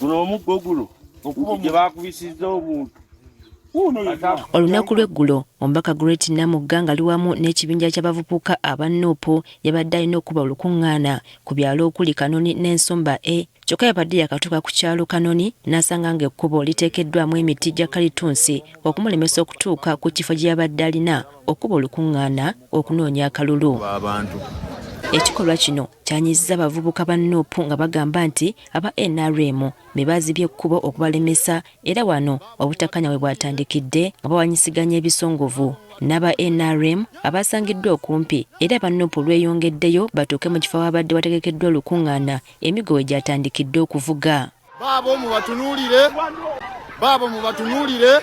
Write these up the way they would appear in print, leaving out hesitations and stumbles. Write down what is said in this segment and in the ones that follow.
guno omuggo guno okuba gye bakubisizza omuntu. Olunaku lw'eggulo omubaka Great Namugga nga liwamu n'ekibinja ky'abavubuka aba Nuupu yabadde alina okuba olukuŋŋaana ku byalo okuli Kanoni n'Ensumba kyokka yabadde yakatuuka ku kyalo Kanoni n'asanga ng'ekkubo liteekeddwamu emiti gya kalitunsi okumulemesa okutuuka ku kifo gye yabadde alina okuba olukuŋŋaana okunoonya akalulu. Ekikolwa kino kyanyizza abavubuka ba Nuupu nga bagamba nti aba NRM be baazibye ekkubo okubalemesa era wano obutakanya we bwatandikidde nga bawanyisiganya ebisongovu n'aba NRM abasangiddwa okumpi era aba Nuupu lweyongeddeyo batuuke mu kifo abadde wategekeddwa olukuŋŋaana emigo we gyatandikidde okuvuga. Baabo mubatunuulire.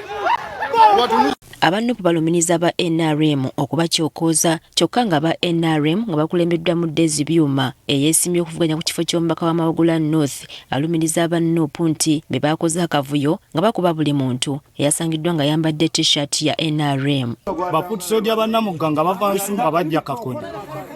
Aba Nuupu balumiriza aba NRM okubakyokooza kyokka nga aba NRM nga bakulembeddwa mu Daisy Byuma eyeesimye okuvuganya ku kifo ky'omubaka wa Mawugula North alumiriza aba Nuupu nti be baakoze akavuyo nga bakuba buli muntu eyasangiddwa nga yambadde t-shirt ya NRM. Baputusodya ba Namugga nga bava Nsumba bajja Kakoni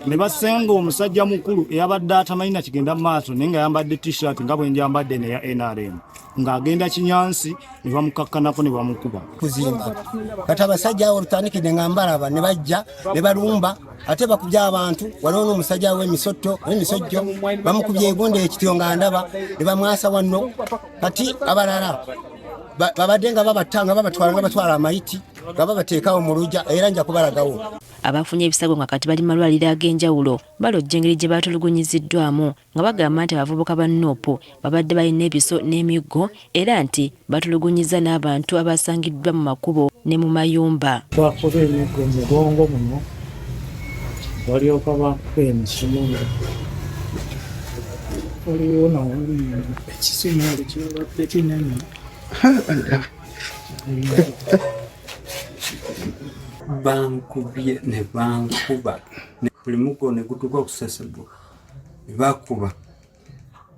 ne basenga omusajja mukulu eyabadde atamanyi na kigenda mu maaso naye nga yambadde t-shirt nga bwe njambadde neya NRM ng'agenda Kinyansi ne bamukakkanako ne bamukuba kuzimba kati abasajja abo lutandikidde nga mbalaba ne bajja ne balumba ate bakubya abantu waliwo n'omusajja w'emisojjo bamukubye egonde ekityo nga ndaba ne bamwasa wanno kati abalala babadde nga babatwala nga batwala amayiti nga babateekawo mu lujja era nja kubalagawo. Abafunye ebisago nga kati bali malwaliro ag'enjawulo balojja engeri gye baatulugunyiziddwamu nga bagamba nti abavubuka ba Nuupu babadde balina ebiso n'emiggo era nti batulugunyiza n'abantu abasangiddwa mu makubo ne mu mayumba. Bakuba emiggo mu mugongo muno balyoka bakuba emisimulu waliwo ekisimaali kibadde kinene bankubye ne bankuba buli muggo ne gutuuka okusesebwa ne bakuba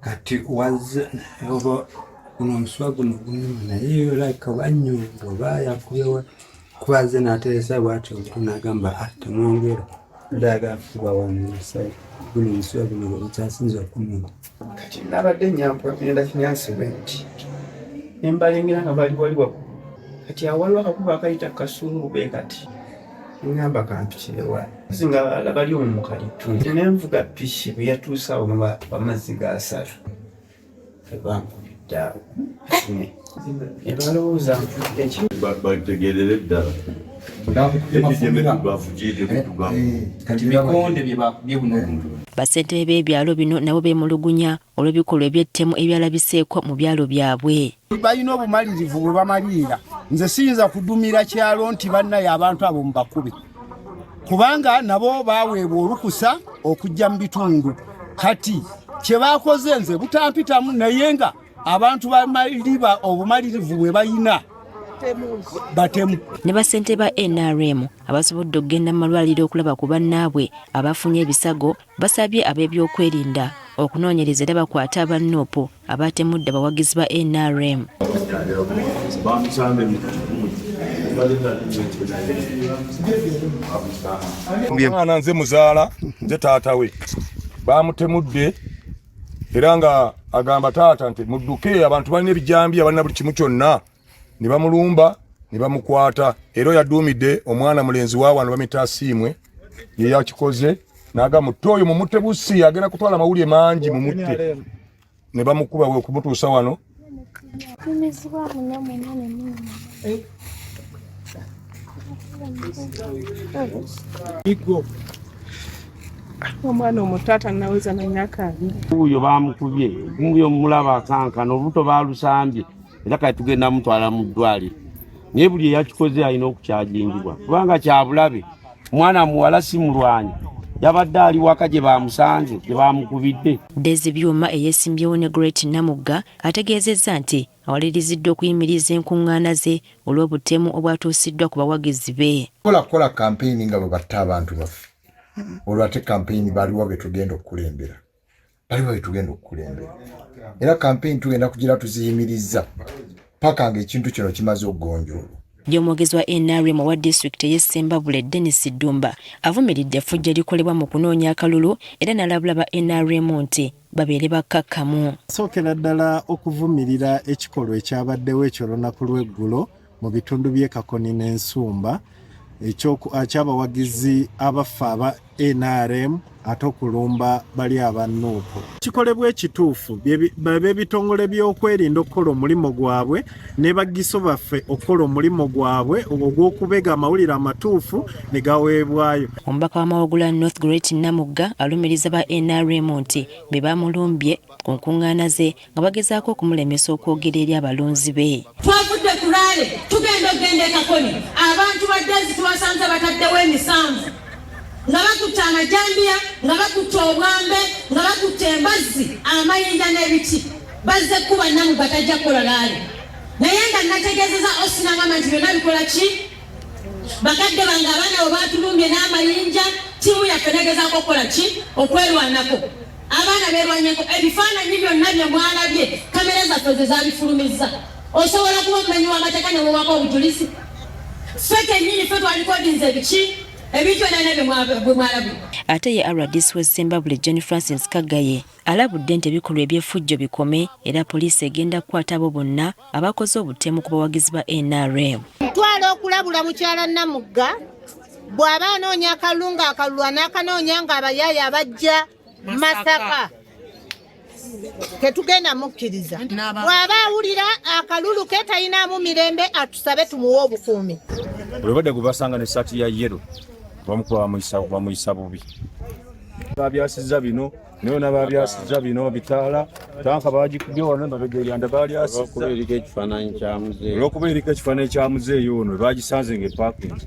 kati wazze oba guno omuswa guno gunuma naye olabika banyonga bayakubewa kubaze n'ateesa bwatyo nagamba temwongera ndagakuba wanisa guno omuswa guno bwekyasinza okunuma kati nabadde nyampa genda Kinyansi bwenti nembalengera nga bali waliwo kati awaliwo akakuba akayita Kasulube kati ngamba kampikirewa singa bali omu kalitundu nenvuga piki bwe yatuusa awo nga bamazzi gasatu ebankubidde ebalowooza bategerere ddala kati bikonde bye bakubye buno Bassentebe b'ebyalo bino nabo beemulugunya olw'ebikolwa eby'ettemu ebyalabiseeko mu byalo byabwe. Balina obumalirivu bwe bamalirira nze siyinza kudumira kyalo nti bannaye abantu abo mubakube kubanga nabo baaweebwa olukusa okujja mu bitundu kati kye baakoze nze butampitamu naye nga abantu bamaliriba obumalirivu bwe bayina batemu. Ne bassentebe ba NRM abasobodde okugenda mu malwaliro okulaba ku bannaabwe abafunye ebisago basabye ab'ebyokwerinda okunoonyereza era bakwate aba Nuupu abatemudde abawagizi ba NRM. Omwana nze muzaala nze taata we bamutemudde era nga agamba taata nti mudduke abantu balina ebijambi abalina buli kimu kyonna ne bamulumba ne bamukwata era yaduumidde omwana mulenzi wa wano bamita Asiimwe ye yakikoze naga mutte oyo mumutte busi agenda kutwala mawulire mangi mumutte ne bamukuba we okumutuusa wano. Omwana omutata naweza na myaka 2 uyo bamukubye nguyo mulaba akankana obuto balusambye era kati tugenda mutwala mu ddwaliro naye buli yakikoze alina okukyajingibwa kubanga kyabulabe mwana muwala si mulwanyi yabadde ali waka gye bamusanze gye bamukubidde. Daisy Byuma eyeesimbyewo ne Great Namugga ategeezezza nti awaliriziddwa okuyimiriza enkuŋŋaana ze olw'obutemu obwatuusiddwa ku bawagizi be. Kola kampeyini nga bwe batta abantu baffe olwo ate kampeyini baliwo be tugenda okukulembera era kampeyini tugenda kugira tuziyimiriza paka ng'ekintu kino kimaze okugonjoolwa Omwogezi wa NRM wa disitulikiti y'e Ssembabule Dennis Dumba avumiridde effujjo erikolebwa mu kunoonya akalulu era n'alabula ba NRM nti babeere bakkakkamu. Sookera ddala okuvumirira ekikolwa ekyabaddewo eky'olunaku lw'eggulo mu bitundu by'e Kakoni n'Ensumba ekyabawagizi abaffe aba NRM ate okulumba bali abannuupu. Kikolebwa ekituufu b'ebitongole by'okwerinda okukola omulimu gwabwe ne bagiso baffe okukola omulimu gwabwe ogw'okubega amawulire amatuufu ne gaweebwayo. Omubaka w'amawugula North Great Namugga alumiriza ba NRM nti be bamulumbye ku nkuŋŋaana ze nga bagezaako okumulemesa okwogera eri abalonzi be. Twavudde ku Raale tugenda okugenda e Kakoni, abantu ba Daisy tubasanze bataddewo emisanvu nga bakutte amajambiya, nga bakutte obwambe, nga bakutte embazzi, amayinja n'ebiti. Bazze kuba Namugga tajja kukola Raale. Naye nga nategeezeza osinangamba nti byonna bikola ki? Bakadde bange abaana bwe baatulumbye n'amayinja, ttiimu yaffe negezaako okukola ki? Okwerwanako. Abaana beerwanyeko ebifaananyi byonna bye mwalabye kamera zaffe ze zabifulumizza. Osobola kuba omumenyi w'amateeka ne bwewako obujulizi. Ffe kennyini ffe twalikodinze biki? Ate ye RDC w'e Ssembabule John Francis Kagaye alabudde nti ebikolwa eby'effujjo bikome era poliisi egenda kukwata abo bonna abakoze obutemu ku bawagizi ba NRM. Twala okulabula mukyala Namugga bw'aba anoonya akalulu ng'akalulu anaakanoonya ng'abayaaye abajja Masaka ketugenda mukkiriza. Bw'aba awulira akalulu ke talinamu mirembe atusabe tumuwe obukuumi. Olwebadde gwe basanga n'essaati ya yero bamukuba bamuyisa bubi. Babyasizza bino naye nababyasizza bino bitaala tanka bagikubye wano babegeryanda balyasi okubeerika ekifaananyi kya muzeeyi. Olw'okubeerika ekifaananyi kya muzeeyi ono bagisanze ng'epaakingi.